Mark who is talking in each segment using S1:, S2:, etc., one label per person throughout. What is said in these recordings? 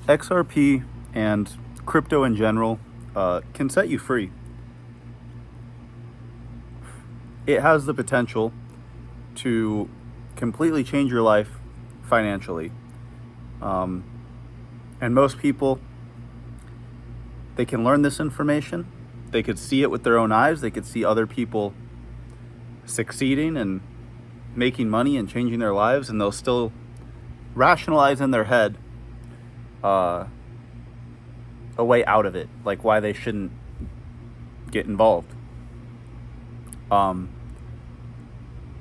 S1: XRP and crypto in general can set you free. It has the potential to completely change your life financially. And most people, they can learn this information. They could see it with their own eyes. They could see other people succeeding and making money and changing their lives, and they'll still rationalize in their head a way out of it, like why they shouldn't get involved.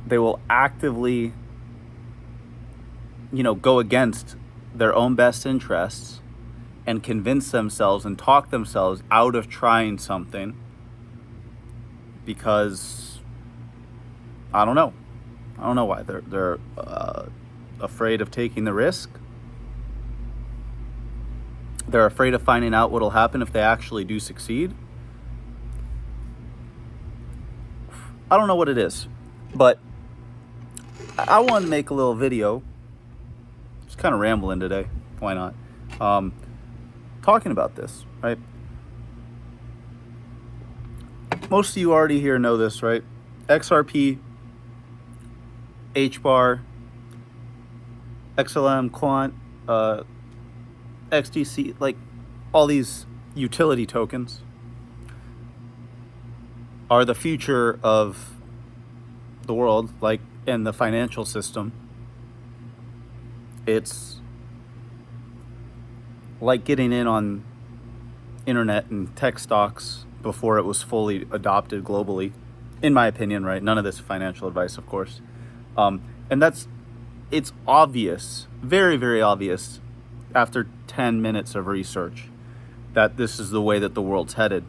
S1: They will actively, go against their own best interests and convince themselves and talk themselves out of trying something because I don't know why they're afraid of taking the risk. They're afraid of finding out what'll happen if they actually do succeed. I don't know what it is, but I wanted to make a little video. Just kind of rambling today. Why not? Talking about this, right? Most of you already here know this, right? XRP, HBAR, XLM, Quant, XDC, like all these utility tokens are the future of the world, like in the financial system. It's like getting in on internet and tech stocks before it was fully adopted globally, in my opinion, right? None of this financial advice, of course. And it's obvious, very, very obvious after 10 minutes of research that this is the way that the world's headed.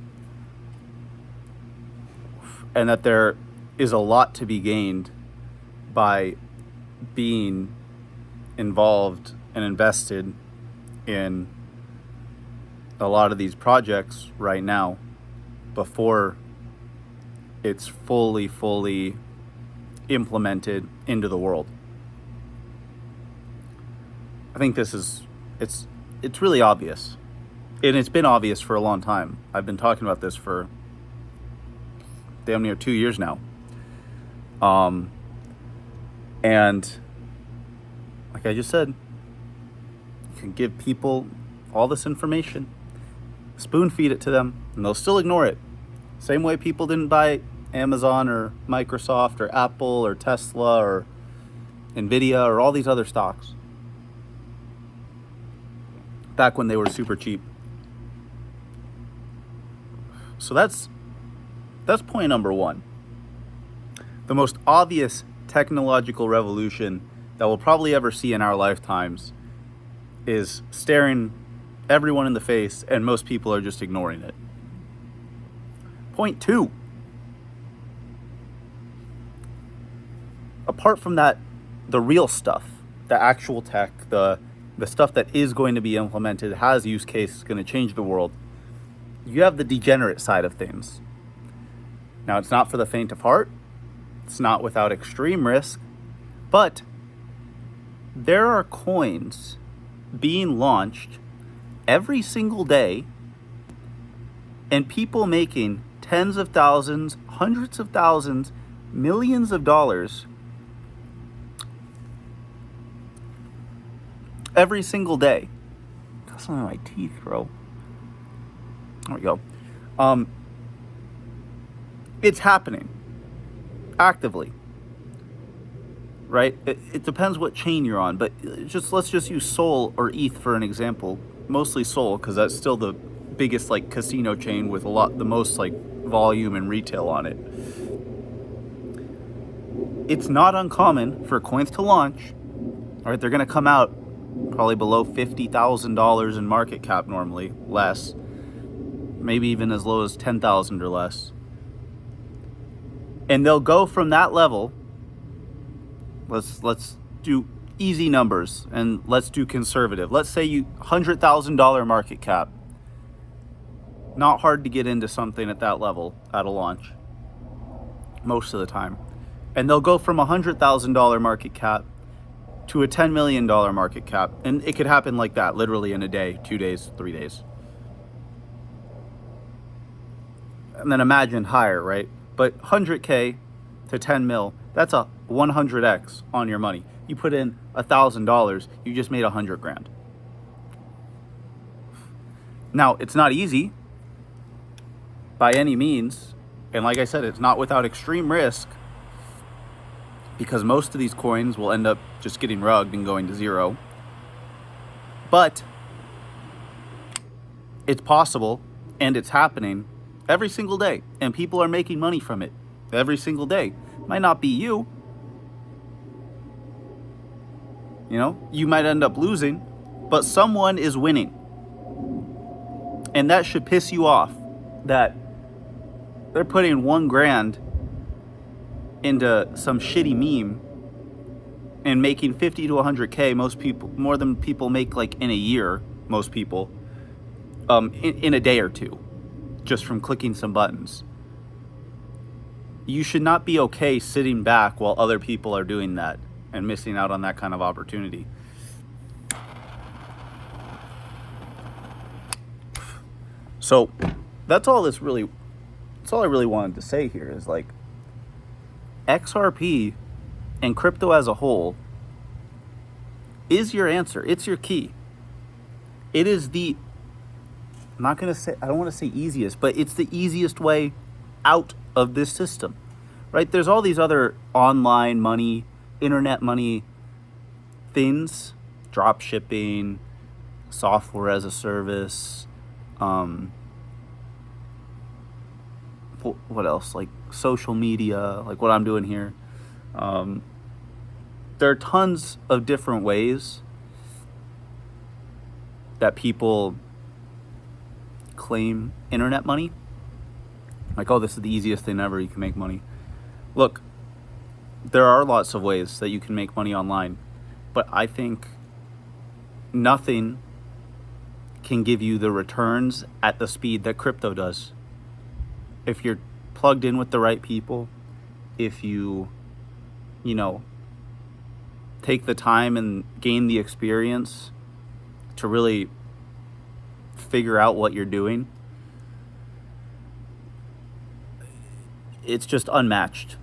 S1: And that there is a lot to be gained by being involved and invested in a lot of these projects right now before it's fully implemented into the world. I think it's really obvious. And it's been obvious for a long time. I've been talking about this for damn near 2 years now. And like I just said, you can give people all this information, spoon feed it to them, and they'll still ignore it. Same way people didn't buy Amazon or Microsoft or Apple or Tesla or Nvidia or all these other stocks back when they were super cheap. So that's point number one. The most obvious technological revolution that we'll probably ever see in our lifetimes is staring everyone in the face, and most people are just ignoring it. Point two. Apart from that, the real stuff, the actual tech, the stuff that is going to be implemented, has use cases, going to change the world, you have the degenerate side of things. Now, it's not for the faint of heart. It's not without extreme risk. But there are coins being launched every single day and people making tens of thousands, hundreds of thousands, millions of dollars every single day. Got something in my teeth, bro. There we go. It's happening actively, right? It depends what chain you're on, but let's just use Sol or ETH for an example. Mostly Sol, because that's still the biggest like casino chain with the most like volume and retail on it. It's not uncommon for coins to launch. All right, they're going to come out probably below $50,000 in market cap normally, less, maybe even as low as $10,000 or less. And they'll go from that level. Let's do easy numbers and let's do conservative. Let's say you $100,000 market cap. Not hard to get into something at that level at a launch most of the time. And they'll go from $100,000 market cap to a $10 million market cap. And it could happen like that, literally in a day, 2 days, 3 days. And then imagine higher, right? But 100K to 10 mil, that's a 100x on your money. You put in $1,000, you just made 100 grand. Now, it's not easy by any means. And like I said, it's not without extreme risk, because most of these coins will end up just getting rugged and going to zero. But it's possible, and it's happening every single day. And people are making money from it every single day. Might not be you. You know, you might end up losing, but someone is winning. And that should piss you off, that they're putting 1 grand into some shitty meme and making 50 to 100K, most people, more than people make like in a year, most people, in a day or two, just from clicking some buttons. You should not be okay sitting back while other people are doing that and missing out on that kind of opportunity. So that's all I really wanted to say here is like, XRP and crypto as a whole is your answer. It's your key. It is I don't want to say easiest, but it's the easiest way out of this system, right? There's all these other online money, internet money things, drop shipping, software as a service, what else? Like social media, like what I'm doing here. There are tons of different ways that people claim internet money. Like, oh, this is the easiest thing ever, you can make money. Look, there are lots of ways that you can make money online, but I think nothing can give you the returns at the speed that crypto does. If you're plugged in with the right people, if you take the time and gain the experience to really figure out what you're doing, it's just unmatched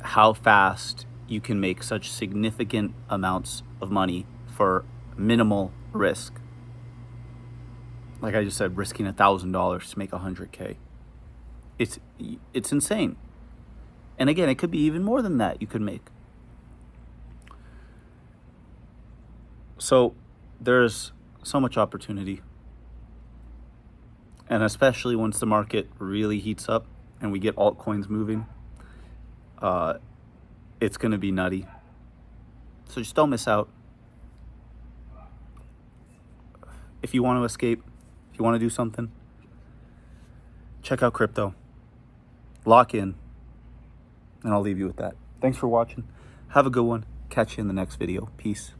S1: how fast you can make such significant amounts of money for minimal risk. Like I just said, risking $1,000 to make 100K. It's insane. And again, it could be even more than that you could make. So there's so much opportunity. And especially once the market really heats up and we get altcoins moving, it's going to be nutty. So just don't miss out. If you want to escape, if you want to do something, check out crypto. Lock in. And I'll leave you with that. Thanks for watching. Have a good one. Catch you in the next video. Peace.